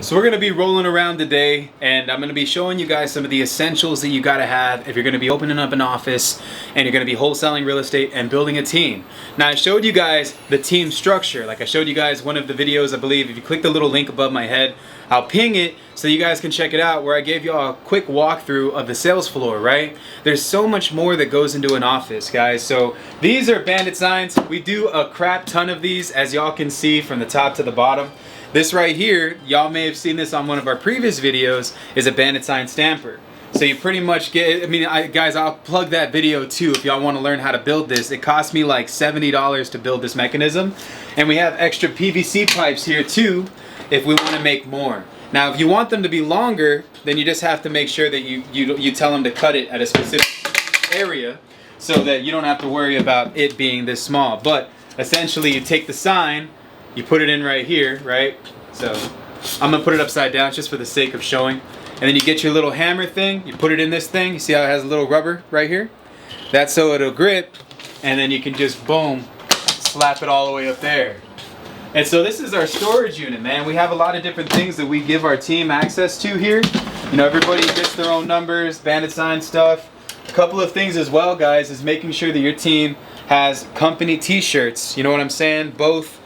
So we're going to be rolling around today, and I'm going to be showing you guys some of the essentials that you got to have if you're going to be opening up an office and you're going to be wholesaling real estate and building a team. Now I showed you guys the team structure. Like I showed you guys one of the videos, I believe. If you click the little link above my head, I'll ping it so you guys can check it out, where I gave y'all a quick walkthrough of the sales floor, right? There's so much more that goes into an office, guys. So these are bandit signs. We do a crap ton of these, as y'all can see from the top to the bottom. This right here, y'all may have seen this on one of our previous videos, is a bandit sign stamper. So you pretty much get, guys, I'll plug that video too if y'all want to learn how to build this. It cost me like $70 to build this mechanism. And we have extra PVC pipes here too if we want to make more. Now if you want them to be longer, then you just have to make sure that you tell them to cut it at a specific area so that you don't have to worry about it being this small. But essentially you take the sign, you put it in right here, right? So I'm gonna put it upside down just for the sake of showing. And then you get your little hammer thing, you put it in this thing. You see how it has a little rubber right here? That's so it'll grip, and then you can just boom, slap it all the way up there. And so this is our storage unit, man. We have a lot of different things that we give our team access to here. You know, everybody gets their own numbers, bandit sign stuff. A couple of things as well, guys, is making sure that your team has company t-shirts. You know what I'm saying? Both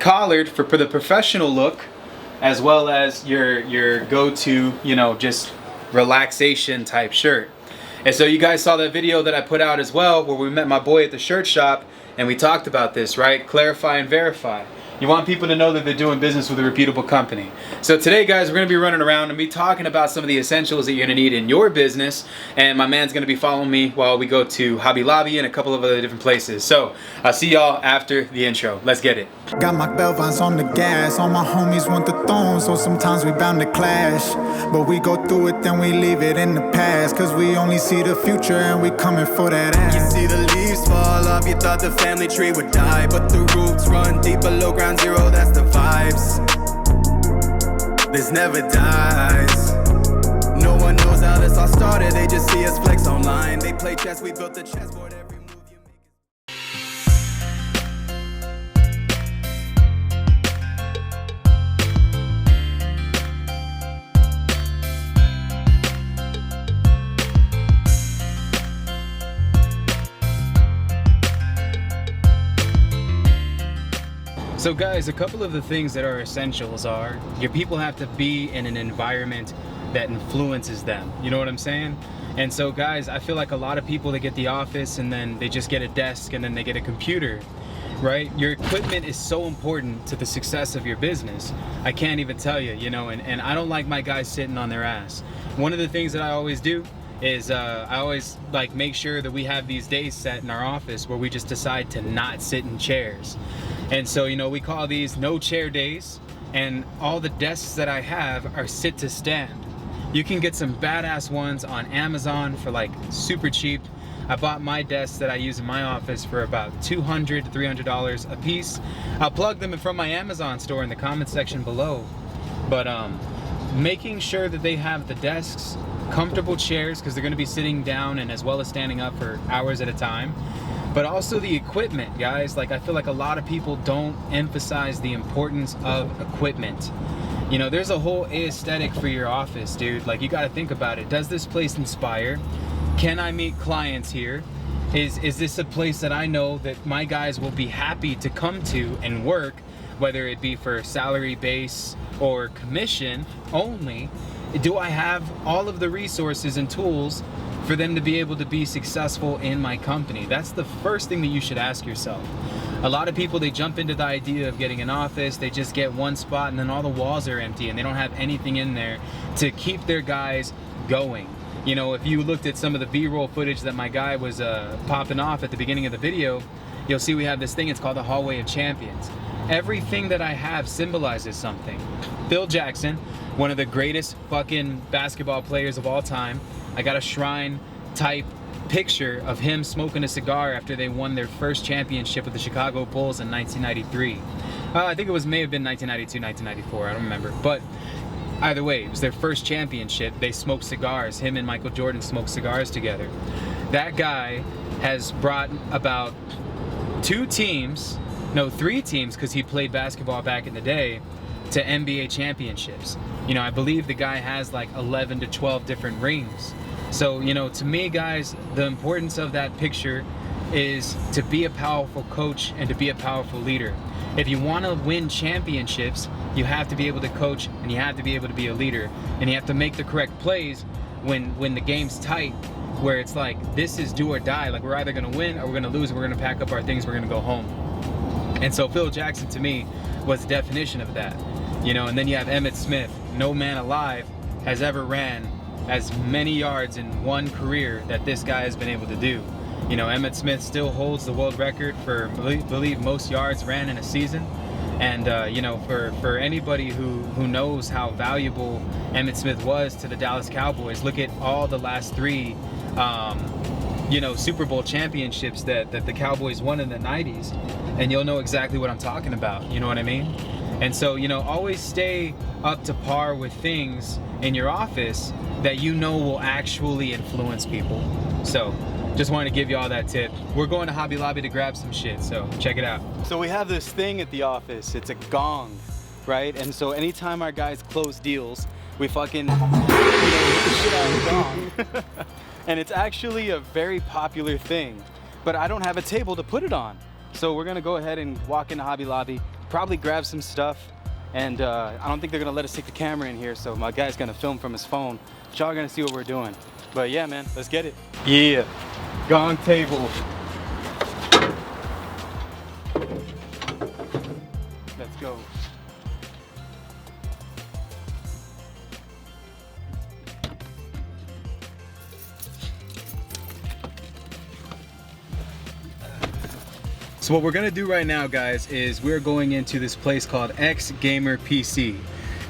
collared for the professional look, as well as your go-to, you know, just relaxation type shirt. And so you guys saw that video that I put out as well, where we met my boy at the shirt shop and we talked about this, right? Clarify and verify. You want people to know that they're doing business with a reputable company. So today, guys, we're going to be running around and be talking about some of the essentials that you're going to need in your business. And my man's going to be following me while we go to Hobby Lobby and a couple of other different places. So I'll see y'all after the intro. Let's get it. Got my bell vines on the gas. All my homies want the throne, so sometimes we bound to clash. But we go through it, then we leave it in the past. Cause we only see the future and we coming for that ass. You see the leaves fall off, you thought the family tree would die. But the roots run deep below ground zero, that's the vibes. This never dies. No one knows how this all started, they just see us flex online. They play chess, we built the chessboard. Every move you make So guys, a couple of the things that are essentials are, your people have to be in an environment that influences them. You know what I'm saying? And so guys, I feel like a lot of people, they get the office and then they just get a desk and then they get a computer, right? Your equipment is so important to the success of your business. I can't even tell you, you know, and I don't like my guys sitting on their ass. One of the things that I always do is I always like make sure that we have these days set in our office where we just decide to not sit in chairs. And so, you know, we call these no chair days, and all the desks that I have are sit to stand. You can get some badass ones on Amazon for like super cheap. I bought my desks that I use in my office for about $200 to $300 a piece. I'll plug them from my Amazon store in the comment section below. But making sure that they have the desks, comfortable chairs, because they're going to be sitting down and as well as standing up for hours at a time. But also the equipment, guys. Like, I feel like a lot of people don't emphasize the importance of equipment. You know, there's a whole aesthetic for your office, dude. Like, you got to think about it. Does this place inspire? Can I meet clients here? Is this a place that I know that my guys will be happy to come to and work, whether it be for salary base or commission only? Do I have all of the resources and tools for them to be able to be successful in my company? That's the first thing that you should ask yourself. A lot of people, they jump into the idea of getting an office, they just get one spot and then all the walls are empty and they don't have anything in there to keep their guys going. You know, if you looked at some of the B-roll footage that my guy was popping off at the beginning of the video, you'll see we have this thing, it's called the Hallway of Champions. Everything that I have symbolizes something. Phil Jackson, one of the greatest fucking basketball players of all time, I got a shrine type picture of him smoking a cigar after they won their first championship with the Chicago Bulls in 1993. I think it may have been 1992, 1994, I don't remember. But either way, it was their first championship. They smoked cigars. Him and Michael Jordan smoked cigars together. That guy has brought about 3 teams, because he played basketball back in the day, to NBA championships. You know, I believe the guy has like 11 to 12 different rings. So, you know, to me, guys, the importance of that picture is to be a powerful coach and to be a powerful leader. If you want to win championships, you have to be able to coach and you have to be able to be a leader, and you have to make the correct plays when the game's tight, where it's like, this is do or die. Like, we're either going to win or we're going to lose, and we're going to pack up our things, we're going to go home. And so Phil Jackson, to me, was the definition of that. You know, and then you have Emmitt Smith. No man alive has ever ran as many yards in one career that this guy has been able to do. You know, Emmitt Smith still holds the world record for, I believe, most yards ran in a season. And you know, for anybody who knows how valuable Emmitt Smith was to the Dallas Cowboys, look at all the last three you know, Super Bowl championships that the Cowboys won in the 90s, and you'll know exactly what I'm talking about. You know what I mean? And so, you know, always stay up to par with things in your office that you know will actually influence people. So just wanted to give you all that tip. We're going to Hobby Lobby to grab some shit, so check it out. So we have this thing at the office. It's a gong, right? And so anytime our guys close deals, we fucking, you know, hit the shit out of the gong. And it's actually a very popular thing, but I don't have a table to put it on. So we're gonna go ahead and walk into Hobby Lobby, probably grab some stuff, and I don't think they're gonna let us take the camera in here, so my guy's gonna film from his phone. But y'all are gonna see what we're doing. But yeah, man, let's get it. Yeah, gong table. Let's go. So what we're gonna do right now, guys, is we're going into this place called X Gamer PC.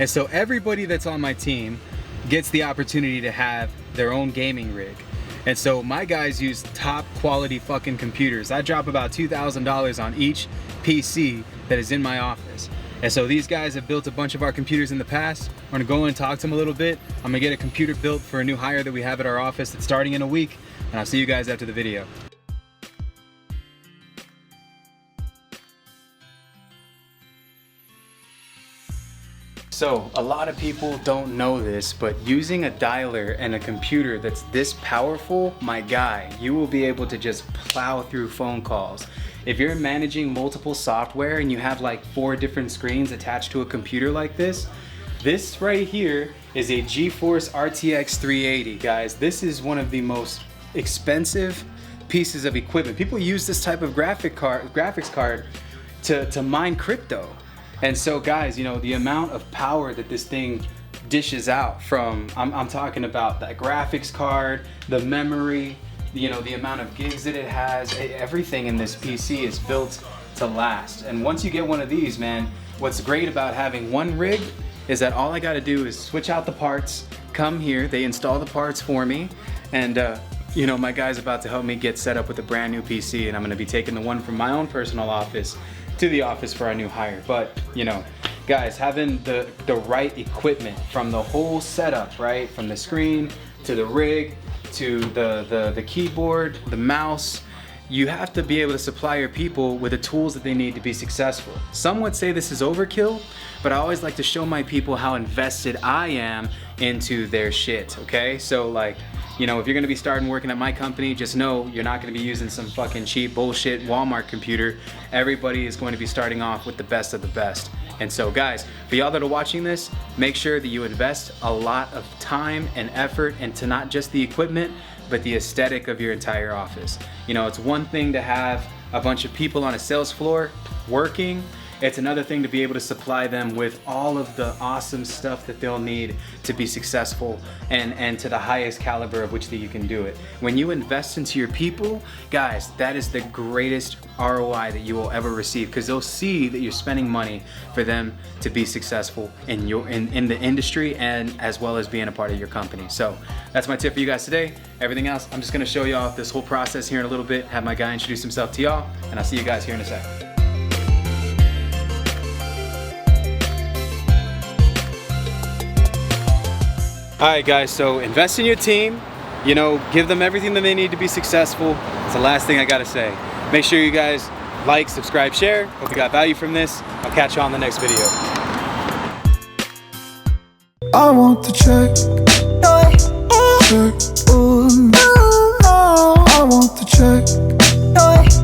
And so everybody that's on my team gets the opportunity to have their own gaming rig. And so my guys use top quality fucking computers. I drop about $2,000 on each PC that is in my office. And so these guys have built a bunch of our computers in the past. I'm gonna go and talk to them a little bit. I'm gonna get a computer built for a new hire that we have at our office that's starting in a week. And I'll see you guys after the video. So a lot of people don't know this, but using a dialer and a computer that's this powerful, my guy, you will be able to just plow through phone calls. If you're managing multiple software and you have like 4 different screens attached to a computer like this right here is a GeForce RTX 380, guys. This is one of the most expensive pieces of equipment. People use this type of graphics card to mine crypto. And so guys, you know, the amount of power that this thing dishes out from, I'm talking about that graphics card, the memory, you know, the amount of gigs that it has, everything in this PC is built to last. And once you get one of these, man, what's great about having one rig is that all I gotta do is switch out the parts, come here, they install the parts for me, and you know, my guy's about to help me get set up with a brand new PC, and I'm gonna be taking the one from my own personal office to the office for our new hire. But you know, guys, having the right equipment from the whole setup, right, from the screen to the rig to the keyboard, the mouse, you have to be able to supply your people with the tools that they need to be successful. Some would say this is overkill, but I always like to show my people how invested I am into their shit, okay? So like, you know, if you're gonna be starting working at my company, just know you're not gonna be using some fucking cheap bullshit Walmart computer. Everybody is going to be starting off with the best of the best. And so guys, for y'all that are watching this, make sure that you invest a lot of time and effort into not just the equipment, but the aesthetic of your entire office. You know, it's one thing to have a bunch of people on a sales floor working. It's another thing to be able to supply them with all of the awesome stuff that they'll need to be successful and to the highest caliber of which that you can do it. When you invest into your people, guys, that is the greatest ROI that you will ever receive, because they'll see that you're spending money for them to be successful in the industry and as well as being a part of your company. So that's my tip for you guys today. Everything else, I'm just gonna show y'all this whole process here in a little bit, have my guy introduce himself to y'all, and I'll see you guys here in a sec. All right, guys, so invest in your team, you know, give them everything that they need to be successful. It's the last thing I gotta say. Make sure you guys like, subscribe, share. Hope you got value from this. I'll catch you on the next video. I want the check. Check. Ooh. I want the check.